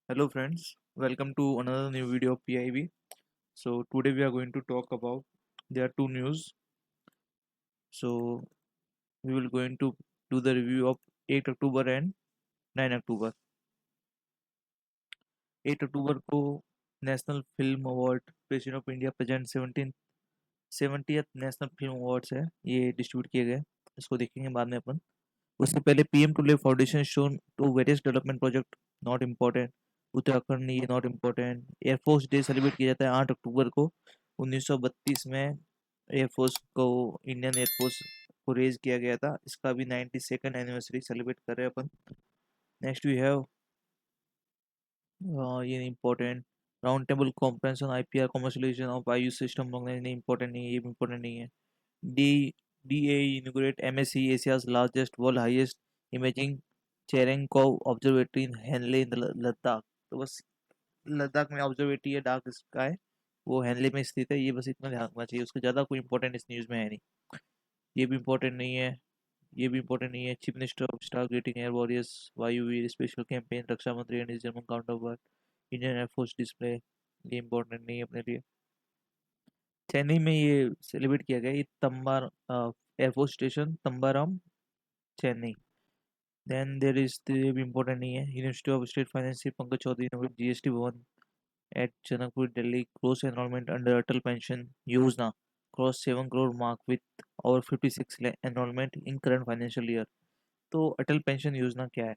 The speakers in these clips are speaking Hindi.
Hello friends, welcome to another new video of PIV. So today we are going to talk about there are two news. So we will going to do the review of 8 October and 9 October. 8 अक्टूबर को national film award president of India present 70th national film awards है, ये डिस्ट्रीब्यूट किए गए। इसको देखेंगे बाद में अपन। उससे पहले PM to live foundation shown to various development project not important. Uttarakhand ये not important. Air force day celebrate किया जाता है 8 अक्टूबर को। 1932 में एयरफोर्स को इंडियन एयरफोर्स को रेज किया गया था। इसका भी 92nd एनिवर्सरी सेलिब्रेट कर रहे हैं अपन। नेक्स्ट वी हैव ये important round table conference on IPR commercialisation of IU system नहीं इम्पोर्टेंट नहीं है, ये भी इम्पोर्टेंट नहीं है। D DA inaugurate MSc Asia's largest world highest imaging Cherenkov observatory in Henley in Ladakh. तो बस लद्दाख में ऑब्जर्वेटरी है डार्क स्काई, वो हैनले में स्थित है। ये बस इतना ध्यान रखना चाहिए, उसका ज़्यादा कोई इंपॉर्टेंट इस न्यूज़ में है नहीं। ये भी इंपॉर्टेंट नहीं है, ये भी इंपॉर्टेंट नहीं है। Chief minister of star greeting air warriors वायुवीर स्पेशल कैंपेन रक्षा मंत्री and German counter Indian air force display, ये इंपॉर्टेंट नहीं है अपने लिए। चेन्नई में ये सेलिब्रेट किया गया, ये तंबार air force station Tambaram Chennai. Then there is ये भी इम्पोर्टेंट नहीं है। University of state finance Pankaj Chaudhary ने GST Bhawan at Janakpur Delhi cross enrolment under Atal pension Yojana cross 7 crore mark with और 56 enrolment in current financial year. तो अटल पेंशन योजना क्या है?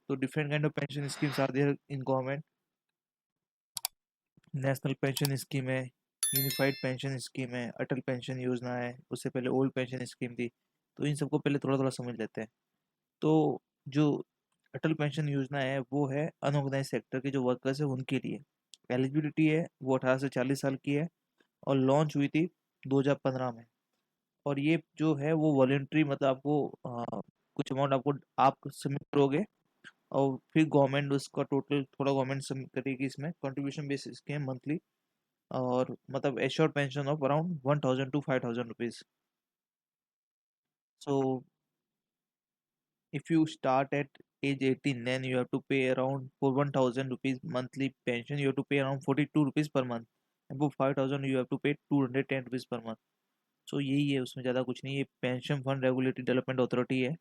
तो different kind of pension schemes are there in government. National pension scheme है, यूनिफाइड पेंशन स्कीम है, अटल पेंशन योजना है, उससे पहले ओल्ड पेंशन स्कीम थी। तो इन सबको पहले थोड़ा थोड़ा समझ लेते हैं। तो जो अटल पेंशन योजना है वो है अनऑर्गेनाइज सेक्टर के जो वर्कर्स है उनके लिए। एलिजिबिलिटी है वो 18 से 40 साल की है और लॉन्च हुई थी 2015 में। और ये जो है वो वॉलेंट्री, मतलब आपको कुछ अमाउंट आपको आप सबमिट करोगे और फिर गवर्नमेंट उसका टोटल थोड़ा गवर्नमेंट सबमिट करेगी। इसमें कंट्रीब्यूशन बेसिस के मंथली, और मतलब assured pension of around 1000 to 5000 rupees. So if you start at age 18, then you have to pay around for 1000 rupees monthly pension, you have to pay around 42 rupees per month, and for 5000 you have to pay 210 rupees per month. सो यही है, उसमें ज़्यादा कुछ नहीं है। Pension fund regulatory development authority है,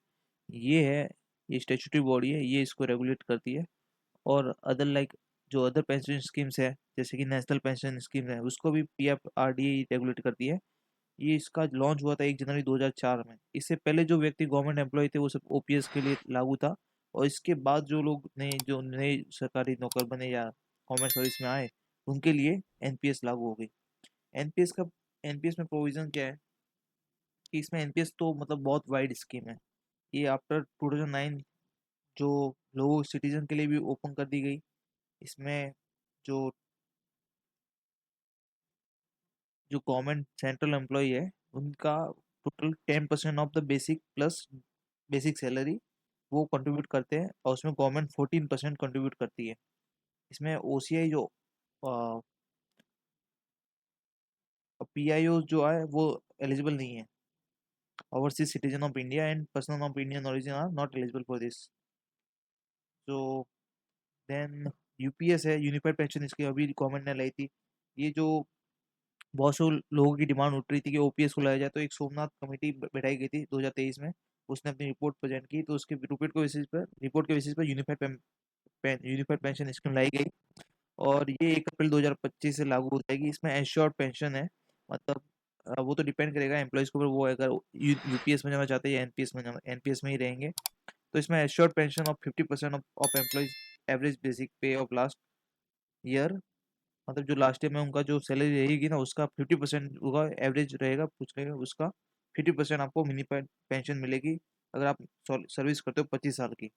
ये है, ये स्टेचुटरी बॉडी है, ये इसको रेगुलेट करती है। और अदर लाइक जो अदर पेंशन स्कीम्स है जैसे कि नेशनल पेंशन स्कीम है उसको भी PFRDA रेगुलेट करती है। ये इसका लॉन्च हुआ था 1 जनवरी 2004 में। इससे पहले जो व्यक्ति गवर्नमेंट एम्प्लॉय थे वो सब ओपीएस के लिए लागू था। और इसके बाद जो लोग नए सरकारी नौकर बने या गवर्नमेंट सर्विस में आए उनके लिए एनपीएस लागू हो गई। एनपीएस का एनपीएस में प्रोविजन क्या है कि इसमें एनपीएस तो मतलब बहुत वाइड स्कीम है। ये आफ्टर 2009 जो लोगों सिटीजन के लिए भी ओपन कर दी गई। इसमें जो जो गवर्नमेंट सेंट्रल एम्प्लॉय है उनका total 10% of the basic plus basic salary वो कंट्रीब्यूट करते हैं, और उसमें गवर्नमेंट 14% कंट्रीब्यूट करती है। इसमें ओसीआई जो पीआईओ जो है वो एलिजिबल नहीं है। Overseas citizen of India and person of Indian origin are not eligible for this. तो देन यूपीएस है, यूनिफाइड पेंशन स्कीम, अभी गवर्नमेंट ने लाई थी। ये जो बहुत से लोगों की डिमांड उठ रही थी कि ओपीएस को लाया जाए, तो एक सोमनाथ कमेटी बैठाई गई थी 2023 में। उसने अपनी रिपोर्ट प्रेजेंट की, तो उसके रिपोर्ट के बेसिस पर यूनिफाइड पेंशन स्कीम लाई गई। और ये 1 अप्रैल 2025 से लागू हो जाएगी। इसमें एश्योर्ड पेंशन है, मतलब वो तो डिपेंड करेगा एम्प्लॉयज़ के ऊपर, वो अगर यूपीएस में जाना चाहते हैं या एनपीएस में जाना, एनपीएस में ही रहेंगे। तो इसमें assured pension of 50% of employees average basic पे ऑफ लास्ट ईयर, मतलब जो लास्ट ईयर में उनका जो सैलरी रहेगी ना उसका 50% होगा, एवरेज रहेगा पूछ रहे उसका। 50% आपको मिनी पेंशन मिलेगी अगर आप सर्विस करते हो 25 साल की।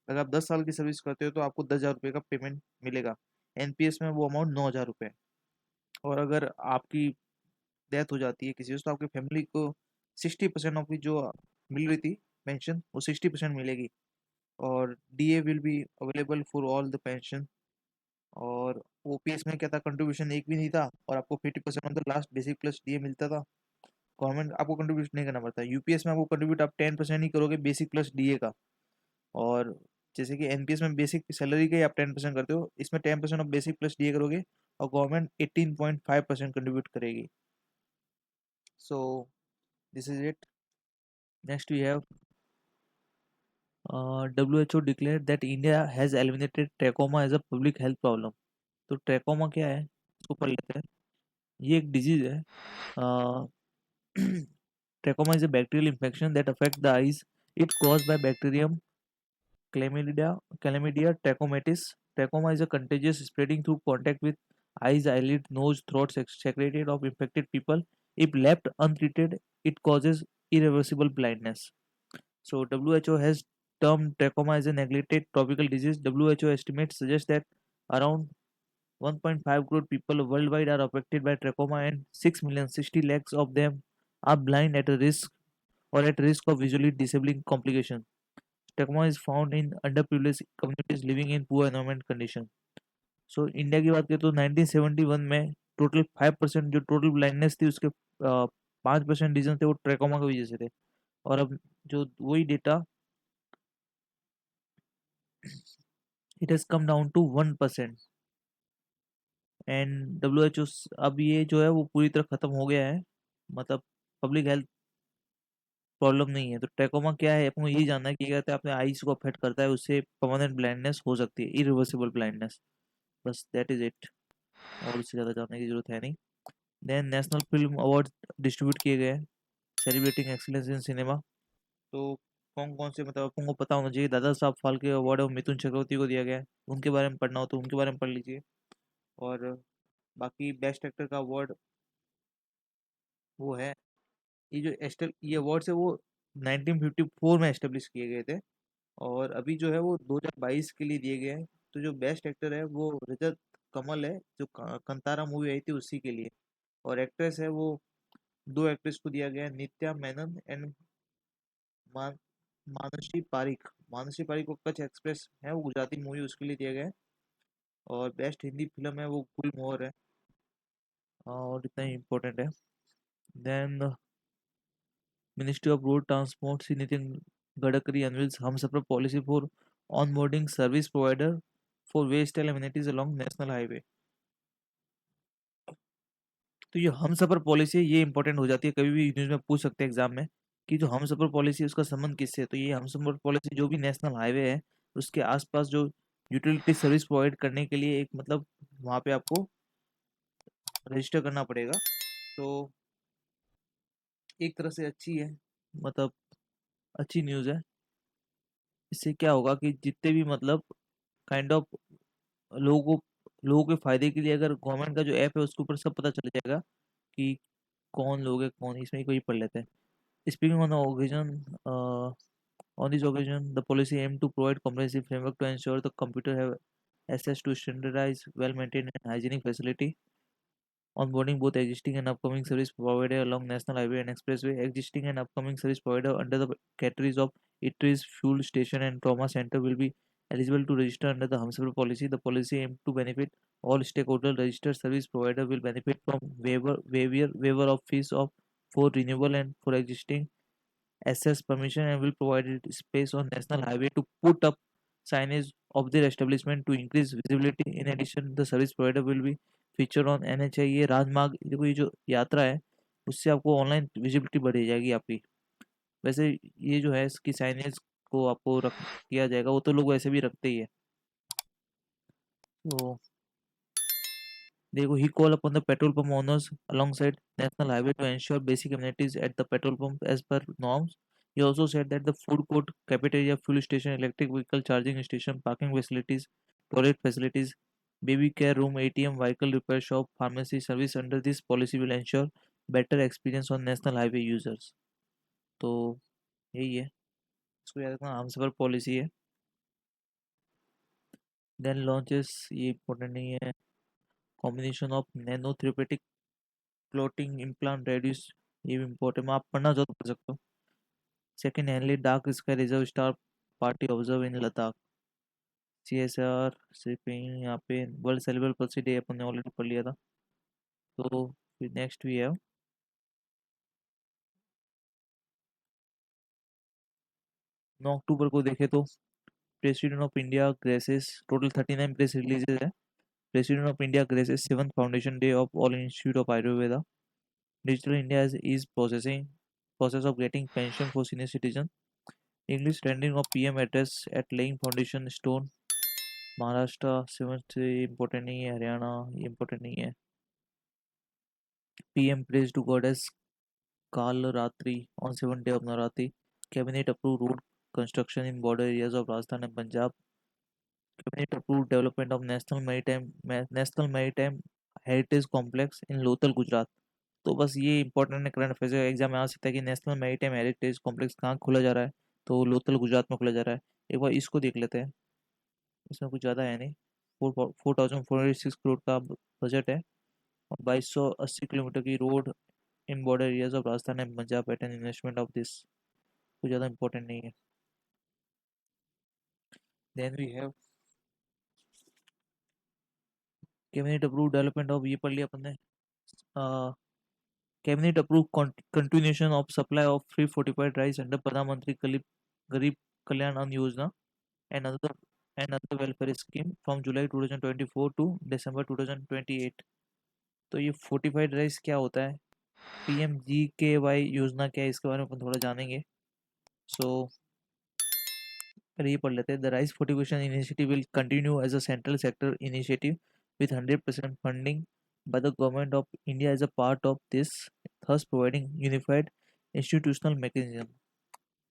अगर आप 10 साल की सर्विस करते हो तो आपको 10,000 रुपये का पेमेंट मिलेगा। एनपीएस में वो अमाउंट 9,000 रुपये। और अगर आपकी डेथ हो जाती है किसी से तो आपकी फैमिली को 60% ऑफ की जो मिल रही थी पेंशन वो 60% मिलेगी। और DA will be available for all the pension. और ओपीएस में क्या था, कंट्रीब्यूशन एक भी नहीं था और आपको 50% of the last basic plus DA मिलता था। गवर्नमेंट आपको कंट्रीब्यूट नहीं करना पड़ता। यूपीएस में आपको कंट्रीब्यूट आप 10% ही करोगे बेसिक प्लस डीए का। और जैसे कि एनपीएस में बेसिक सैलरी के आप 10% करते हो, इसमें 10% ऑफ बेसिक प्लस डीए करोगे और गवर्नमेंट 18.5% कंट्रीब्यूट करेगी. So this is it. Next we have WHO declared that India has eliminated trachoma as a public health problem. तो ट्रैकोमा क्या है, इसको पढ़ लेते हैं. ये एक डिजीज है. Trachoma is a bacterial infection that affect the eyes. It caused by bacterium Chlamydia trachomatis. Trachoma is a contagious spreading through contact with eyes, eyelid, nose, throat secreted of infected people. If left untreated, it causes irreversible blindness. So WHO has termed trachoma as a neglected tropical disease. WHO estimates suggest that around 1.5 crore people worldwide are affected by trachoma and 6 million 60 lakhs of them are blind at a risk or at risk of visually disabling complications. Trachoma is found in underprivileged communities living in poor environment conditions. So India की बात करें तो 1971 में टोटल 5% जो टोटल ब्लाइंडनेस थी उसके 5% रीजन थे वो ट्रैकोमा की वजह से थे. और अब जो वही data it has come down to 1%. And WHO अब ये जो है वो पूरी तरह खत्म हो गया है, मतलब पब्लिक हेल्थ प्रॉब्लम नहीं है. तो ट्रैकोमा क्या है आपको यही जानना है कि कहते हैं अपने आईज को अफेक्ट करता है, उससे परमानेंट ब्लाइंडनेस हो सकती है, इरिवर्सिबल ब्लाइंडनेस. बस दैट इज इट, और उससे ज़्यादा जानने की जरूरत है नहीं. Then national film award distribute किए गए हैं सेलिब्रेटिंग एक्सीलेंस इन सिनेमा. तो कौन कौन से, मतलब आपको पता होना चाहिए. दादा साहब फाल्के अवार्ड और मिथुन चक्रवर्ती को दिया गया है. उनके बारे में पढ़ना हो तो उनके बारे में पढ़ लीजिए. और बाकी बेस्ट एक्टर का अवार्ड वो है, ये अवार्ड्स है वो 1954 में एस्टेब्लिश किए गए थे और अभी जो है वो 2022 के लिए दिए गए हैं. तो जो बेस्ट एक्टर है वो रजत कमल है, जो कंतारा मूवी आई थी उसी के लिए. और एक्ट्रेस है वो, दो एक्ट्रेस को दिया गया है, नित्या मेनन एंड मा, मानसी पारिक को कच एक्सप्रेस है वो गुजराती मूवी उसके लिए दिया गया है. और बेस्ट हिंदी फिल्म है वो गुलमोहर है. और इतना ही इम्पोर्टेंट है. Then ministry of road transport see Nitin Gadkari unveils Humsafar policy for onboarding service provider for west and amenities along national highway. तो ये हम सफर पॉलिसी है, ये इंपॉर्टेंट हो जाती है, कभी भी न्यूज में पूछ सकते हैं एग्जाम में कि जो हम सफर पॉलिसी है उसका संबंध किससे है. तो ये हम सफर पॉलिसी जो भी नेशनल हाईवे है उसके आसपास जो यूटिलिटी सर्विस प्रोवाइड करने के लिए एक, मतलब वहाँ पे आपको रजिस्टर करना पड़ेगा. तो एक तरह से अच्छी है, मतलब अच्छी न्यूज़ है. इससे क्या होगा कि जितने भी, मतलब काइंड ऑफ लोगों को, लोगों के फायदे के लिए अगर गवर्नमेंट का जो ऐप है उसके ऊपर सब पता चल जाएगा कि कौन लोग है कौन. इसमें कोई पढ़ लेते हैं. Speaking on the occasion, on this occasion, the policy aimed to provide comprehensive framework to ensure the computer have access to standardized, well-maintained, and hygienic facility. Onboarding both existing and upcoming service provider along national highway and expressway. Existing and upcoming service provider under the categories of eateries, fuel station, and trauma center will be eligible to register under the Humsafar policy. The policy aimed to benefit all stakeholders. Registered service provider will benefit from waiver of fees of for renewal and for existing access permission and will provide it space on national highway to put up signage of their establishment to increase visibility. In addition, the service provider will be featured on NHI. ये राजमार्ग, देखो ये जो यात्रा है उससे आपको ऑनलाइन विजिबिलिटी बढ़ी जाएगी आपकी. वैसे ये जो है इसकी साइनेज को आपको रख किया जाएगा, वो तो लोग वैसे भी रखते ही है. तो देखो, he called upon the petrol pump owners alongside national highway to ensure basic amenities at the petrol pump as per norms. He also said that the food court, cafeteria, fuel station, electric vehicle charging station, parking facilities, toilet facilities, baby care room, ATM, vehicle repair shop, pharmacy service under this policy will ensure better experience on national highway users. तो यही है, इसको याद रखना, हम सफर पॉलिसी है. देन लॉन्चेस, ये इंपॉर्टेंट नहीं है. Combination of nano therapeutic clotting implant reduce, ये भी इम्पोर्टेंट, आप पढ़ना चाहो तो पढ़ सकते हो. Second handily dark sky reserve star party observe in Ladakh. CSR shipping, यहाँ पे वर्ल्ड सेलिब्रेट पल्सी डे अपन ने ऑलरेडी पढ़ लिया था. तो फिर नेक्स्ट भी है 9 अक्टूबर को देखे तो President of India graces total 39 press releases है. President of India graces 7th Foundation Day of All Institute of Ayurveda. Digital India is process of getting pension for senior citizen. English rendering of PM address at laying foundation stone. Maharashtra 7th important नहीं है. हरियाणा इम्पोर्टेंट नहीं है. PM prays to goddess Kalratri on 7th day of Navratri. Cabinet approved road construction in border areas of Rajasthan and Punjab. Cabinet approved development of National Maritime Heritage Complex in Lothal, Gujarat. तो बस ये इंपॉर्टेंट है. करंट अफेयर्स एग्जाम में आ सकता है कि नेशनल मैरीटाइम हेरिटेज कॉम्प्लेक्स कहाँ खोला जा रहा है. तो लोथल गुजरात में खोला जा रहा है. एक बार इसको देख लेते हैं. इसमें कुछ ज़्यादा है नहीं. 4,406 करोड़ का बजट है. और 2280 किलोमीटर की road in border areas of Rajasthan and Punjab at an investment of this. कुछ ज़्यादा इंपॉर्टेंट नहीं है. Then we have cabinet approve development of, ये पढ़ लिया अपन ने. Cabinet approve continuation of supply of free fortified rice under Pradhanmantri Garib Kalyan Anna Yojana and other welfare scheme from July 2024 to December 2028. तो ये फोर्टिफाइड राइस क्या होता है, PMGKY योजना क्या है, इसके बारे में अपन थोड़ा जानेंगे. सो पहले ये पढ़ लेते हैं. The rice fortification initiative will continue as a central sector initiative with 100% funding by the government of India as a part of this, thus providing unified institutional mechanism.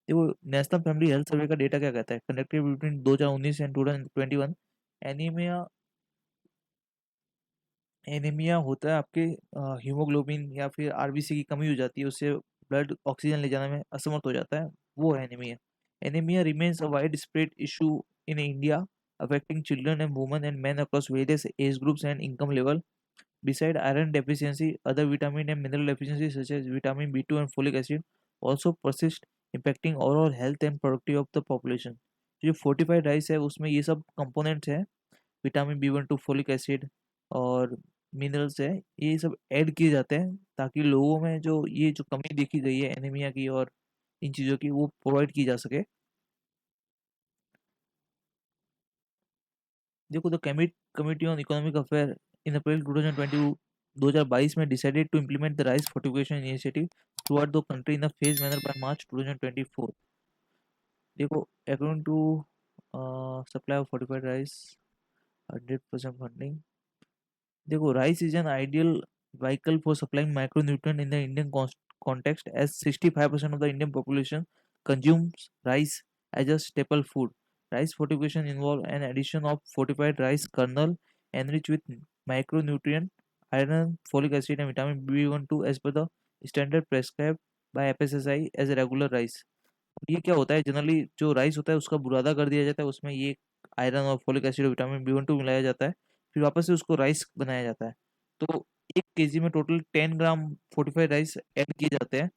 देखो, नेशनल फैमिली हेल्थ सर्वे का डेटा क्या कहता है, conducted between 2019 and 2021. Anaemia anaemia होता है आपके हीमोग्लोबिन या फिर आरबीसी की कमी हो जाती है, उससे ब्लड ऑक्सीजन ले जाने में असमर्थ हो जाता है, वो है anaemia. Anaemia remains a wide spread issue in India affecting children and women and men across various age groups and income level. Beside iron deficiency, other vitamin and mineral deficiencies such as vitamin B2 and folic acid also persist, impacting overall health and productivity of the population. जो fortified rice है उसमें ये सब components हैं, विटामिन B12, फोलिक एसिड और मिनरल्स है, ये सब ऐड किए जाते हैं ताकि लोगों में जो ये जो कमी देखी गई है एनीमिया की और इन चीज़ों की, वो प्रोवाइड की जा सके. देखो, the committee on economic affair in April 2022 में decided to implement the rice fortification initiative throughout the country in a phase manner by March 2024. देखो, according to supply of fortified rice 100% funding. देखो, rice is an ideal vehicle for supplying micronutrient in the Indian context, as 65% of the Indian population consumes rice as a staple food. Rice fortification involve an addition of fortified rice kernel enriched with micronutrient, iron, folic acid and vitamin B12 as per the standard prescribed by FSSI as a regular rice. ये क्या होता है, जनरली जो राइस होता है उसका बुरादा कर दिया जाता है, उसमें ये आयरन और फोलिक एसिड और विटामिन B12 मिलाया जाता है, फिर वापस से उसको राइस बनाया जाता है. तो 1 kg में टोटल 10 ग्राम फोर्टिफाइड राइस ऐड किए जाते हैं,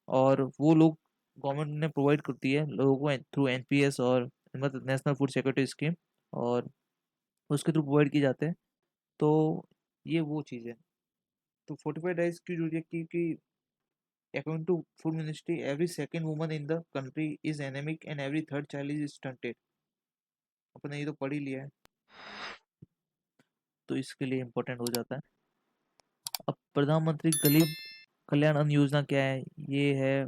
और वो लोग गवर्नमेंट ने प्रोवाइड करती है लोगों को थ्रू NPS और मतलब नेशनल फूड सिक्योरिटी स्कीम, और उसके थ्रू प्रोवाइड किए जाते हैं. तो ये वो चीज़ है. तो फोर्टिफाइड राइस की जो है, क्योंकि according to food ministry, every second woman in the country is anemic and every third child is stunted. अपने ये तो पढ़ ही लिया है, तो इसके लिए इम्पोर्टेंट हो जाता है. अब प्रधानमंत्री गरीब कल्याण अन्न योजना क्या है, ये है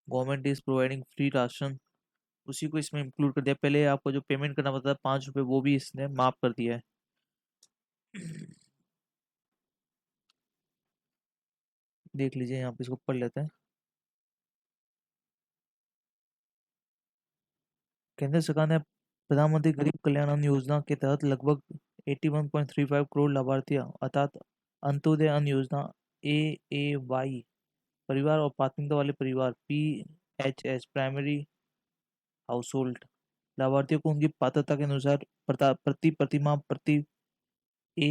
government is providing free ration, उसी को इसमें इंक्लूड कर दिया. पहले आपको जो पेमेंट करना पड़ता है 5 रुपये, वो भी इसने माफ कर दिया है. देख लीजिए यहाँ पे, इसको पढ़ लेते हैं. केंद्र सरकार ने प्रधानमंत्री गरीब कल्याण अन्न योजना के तहत लगभग 81.35 करोड़ लाभार्थी अर्थात अंत्योदय अन्न योजना AAY परिवार और प्राथमिकता वाले परिवार PHS प्राइमरी हाउस होल्ड लाभार्थियों को उनकी पात्रता के अनुसार प्रति प्रतिमाह प्रति ए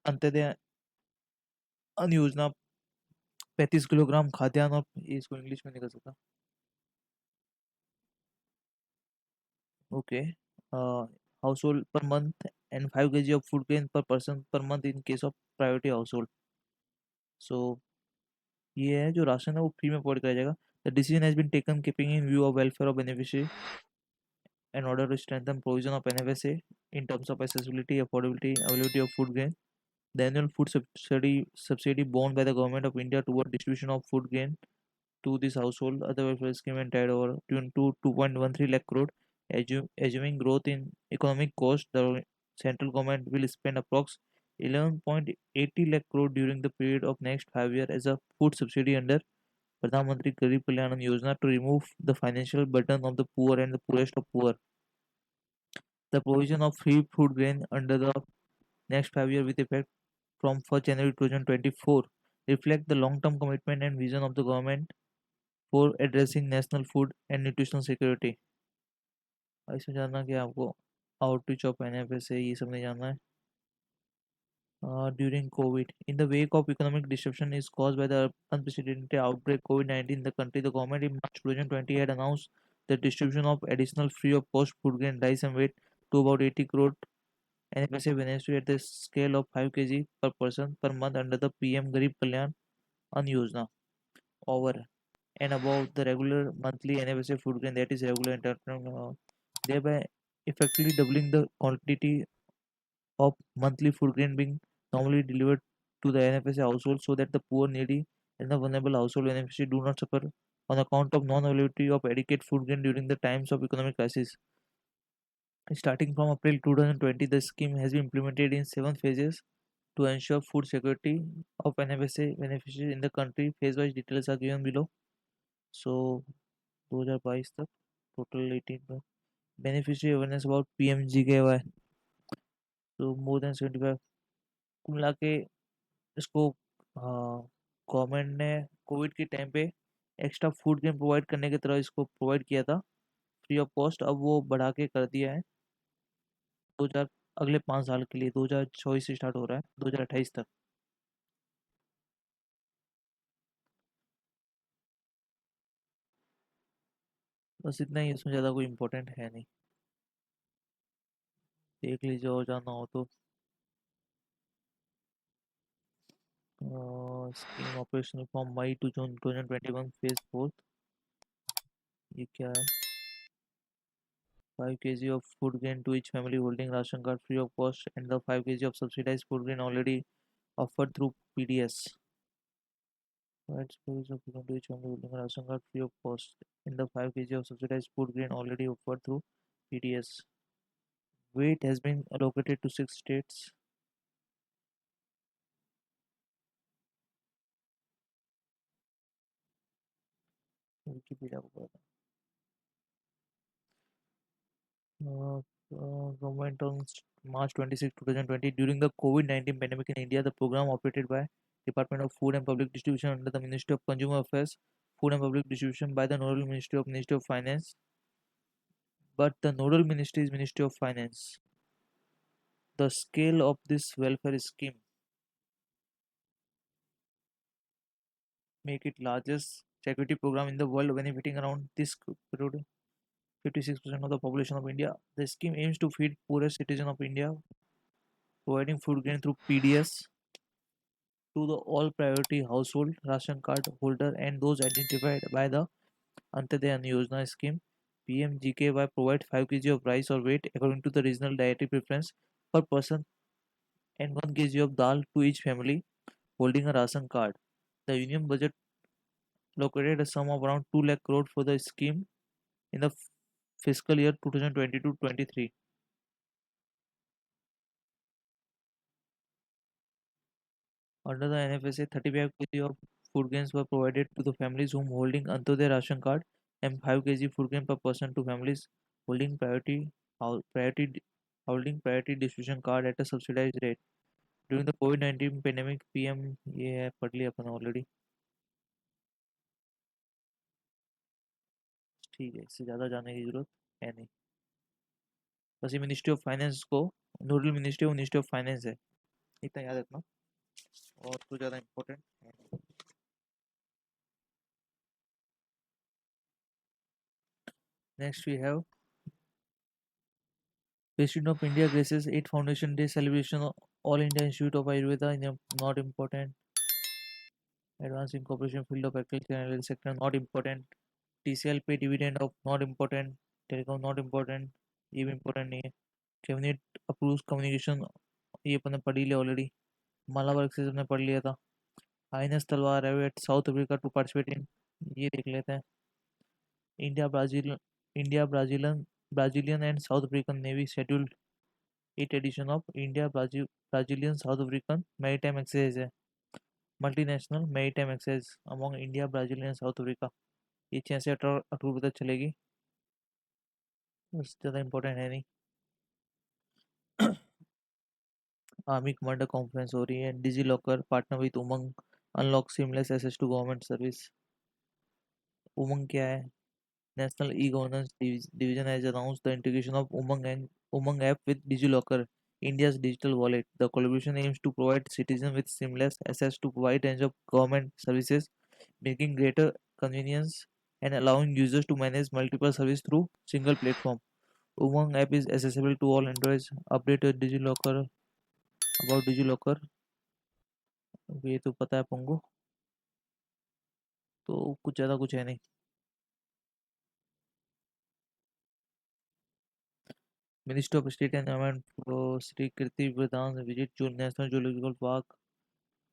अंत्योदय अन्न योजना 35 किलोग्राम खाद्यान्न और ये इसको इंग्लिश में नहीं कर सकता. Okay. Household per month and 5 kg of food grain per person per month in case of priority household. So ये है जो राशन है वो फ्री में प्रोवाइड कराया जाएगा. The decision has been taken keeping in view of welfare of beneficiary. in order to strengthen provision of NFSA in terms of accessibility, affordability, availability of food grain. The annual food subsidy borne by the government of India toward distribution of food grain to this household, other welfare scheme entire over to 2.13 lakh crore. Assuming growth in economic cost, the central government will spend approx 11.80 lakh crore during the period of next 5 years as a food subsidy under Pradhan Mantri Garib Kalyan Yojana to remove the financial burden of the poor and the poorest of poor. The provision of free food grain under the next 5 years with effect from 1st January 2024 reflect the long-term commitment and vision of the government for addressing national food and nutritional security. इसमें जानना कि आपको आउटरीच ऑफ एनएफएसए ये सब नहीं जानना है. During COVID, in the wake of economic disruption is caused by the unprecedented outbreak COVID-19 in the country, the government in March 2020 had announced the distribution of additional free of cost food grain, rice and weight to about 80 crore NFSA beneficiaries at the scale of 5 kg per person per month under the PM Garib Kalyan Ann Yojana. Over and above the regular monthly NFSA food grain that is regular international, thereby effectively doubling the quantity of monthly food grain being normally delivered to the NFSA household so that the poor, needy, and the vulnerable household beneficiaries do not suffer on account of non-availability of adequate food grain during the times of economic crisis. Starting from April 2020, the scheme has been implemented in 7 phases to ensure food security of NFSA beneficiaries in the country. Phase-wise details are given below. So 2022 तक total 18 beneficiary awareness about PMGKY. So more than 75 कुल मिला के इसको गवर्नमेंट ने कोविड के टाइम पे एक्स्ट्रा फूड ग्रेन प्रोवाइड करने की तरह इसको प्रोवाइड किया था फ्री ऑफ कॉस्ट. अब वो बढ़ा के कर दिया है 2000 अगले 5 साल के लिए 2024 से स्टार्ट हो रहा है 2028 तक. बस इतना ही, इसमें ज़्यादा कोई इम्पोर्टेंट है नहीं. देख लीजिए और जानना हो तो. Scheme operational from May to June 2021 phase 4. ये क्या है? 5 kg of food grain to each family holding ration card free of cost and the 5 kg of subsidized food grain already offered through PDS. Provides food of food grain to each family holding ration card free of cost in the 5 kg of subsidized food grain already offered through PDS. Weight has been allocated to 6 states. Wikipedia को पढ़ा. Government on March 26, 2020, during the COVID-19 pandemic in India, the program operated by Department of Food and Public Distribution under the Ministry of Consumer Affairs, Food and Public Distribution by the nodal Ministry of Finance, but the nodal ministry is Ministry of Finance. The scale of this welfare scheme make it largest charity program in the world, benefiting around this period 56% of the population of India. The scheme aims to feed poorest citizen of India, providing food grain through PDS to the all priority household ration card holder and those identified by the Antyodaya Ann Yojana scheme. PMGKY provides 5 kg of rice or weight according to the regional dietary preference per person and 1 kg of dal to each family holding a ration card. The union budget allocated a sum of around 2 lakh crore for the scheme in the fiscal year 2022-23. Under the NFSA, 35 kg of food grains were provided to the families whom holding Antyodaya ration card and 5 kg food grain per person to families holding priority distribution card at a subsidized rate. During the COVID-19 pandemic, PM ये है पढ़ लिया अपन ऑलरेडी. ठीक है, इससे ज़्यादा जानने की जरूरत है नहीं. बस ये मिनिस्ट्री ऑफ फाइनेंस को नोडल मिनिस्ट्री और मिनिस्ट्री ऑफ फाइनेंस है, इतना याद रखना और तो ज़्यादा इम्पोर्टेंट है नहीं. Next we have President of India graces 8 Foundation Day celebration of All India Institute of Ayurveda in a not important. Advancing cooperation field of agriculture and sector not important. TCL pay dividend of not important. Telecom not important. ये भी इम्पोर्टेंट नहीं है। कैबिनेट अप्रूव्स कम्युनिकेशन, ये अपन ने पढ़ ही लिया ऑलरेडी। मालाबार एक्सरसाइज हमने पढ़ लिया था। INS Talwar arrive at South Africa to participate in, ये देख लेते हैं। India Brazil, India Brazilian and South African navy scheduled 8 edition of India Brazilian South African maritime exercise है। Multinational maritime exercise among India Brazil and South Africa, ये 6 से 18 अक्टूबर तक चलेगी। बस ज़्यादा इंपॉर्टेंट है नहीं। आर्मी कमांडर कॉन्फ्रेंस हो रही है। DigiLocker partner with Umang unlock seamless access to government service. Umang क्या है? National E-Governance Division has announced the integration of Umang app with DigiLocker, India's digital wallet. The collaboration aims to provide citizens with seamless access to a wide range of government services, making greater convenience and allowing users to manage multiple services through single platform. Umang app is accessible to all Androids. Update your DigiLocker about DigiLocker. ये तो पता है पंगो, तो कुछ ज़्यादा कुछ है नहीं। Minister of State and Environment Sri Kirti Pradhan visit National Zoological Park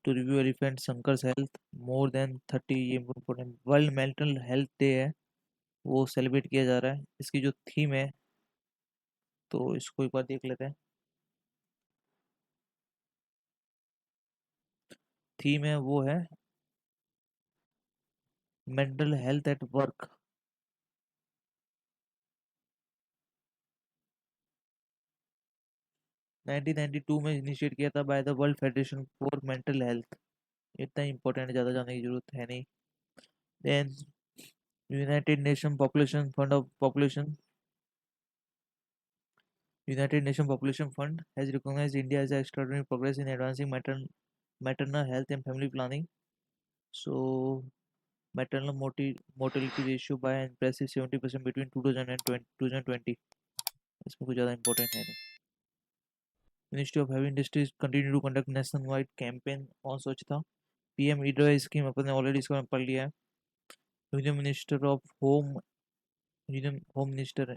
to review elephant Sankar's health. More than 30, ये important world mental health day है, वो सेलिब्रेट किया जा रहा है। इसकी जो थीम है, तो इसको एक बार देख लेते हैं। थीम है वो है मेंटल हेल्थ एट वर्क। 1992 में इनिशिएट किया था by the world federation for mental health. इतना इंपॉर्टेंट है, ज़्यादा जानने की जरूरत है नहीं। Then united nation population fund of population United Nations Population Fund has recognized India as extraordinary progress in advancing maternal health and family planning. So, maternal mortality ratio by an impressive 70% between 2000 and 2020. इसमें कुछ ज़्यादा important है नहीं। Ministry of Heavy Industries continue to conduct nationwide campaign on स्वच्छता। PM e-drive स्कीम अपन ने ऑलरेडी इसका पढ़ लिया है। Union minister of home union home minister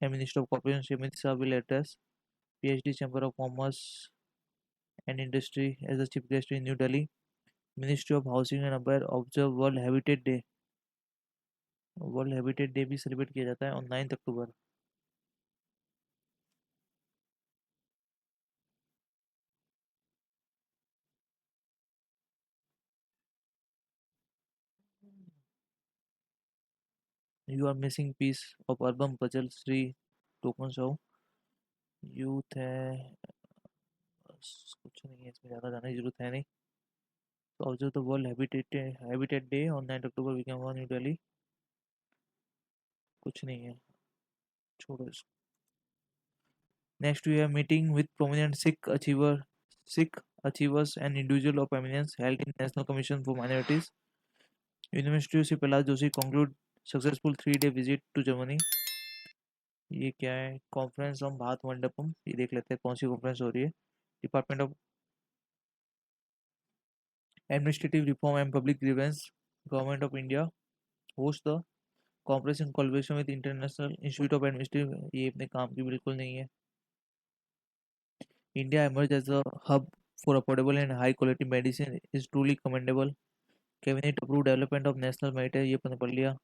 and minister of corporation Amit Shah will address PhD Chamber of Commerce and Industry as a chief guest in New Delhi. Ministry of housing and urban observe world habitat day. World habitat day भी सेलिब्रेट किया जाता है on 9 October. You are missing piece of urban puzzle श्री टोकन शो। यूथ है, बस कुछ नहीं है इसमें, ज़्यादा जाने की जरूरत है नहीं। तो observe the world habitat day on 9 October we can New Delhi. कुछ नहीं है, छोड़ो इसको। Next we have meeting with prominent Sikh achievers and individual of eminence held in National Commission for Minorities. University से Prahlad Joshi conclude successful 3 day visit to Germany. ये क्या है? कॉन्फ्रेंस ऑन भारत मंडपम, ये देख लेते हैं कौन सी कॉन्फ्रेंस हो रही है। Department of administrative reform and public grievance, government of India host the conference in collaboration with international institute of administrative, ये अपने काम की बिल्कुल नहीं है। India emerged as a hub for affordable and high quality medicine is truly commendable. Cabinet approve development of national merit है, ये अपन ने पढ़ लिया।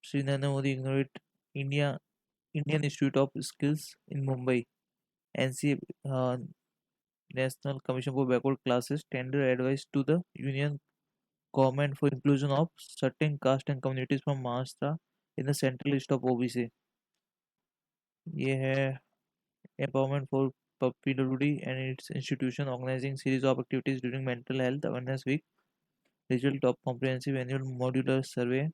Shri Narendra Modi innovate India Indian institute of skills in Mumbai. NC National Commission for Backward Classes tender advice to the Union Government for inclusion of certain caste and communities from Maharashtra in the central list of OBC. ये है Empowerment for PWD and its institution organizing series of activities during Mental Health Awareness Week. Result of Comprehensive Annual Modular Survey.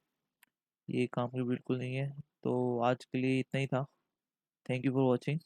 ये काम की बिल्कुल नहीं है। तो आज के लिए इतना ही था। Thank you for watching.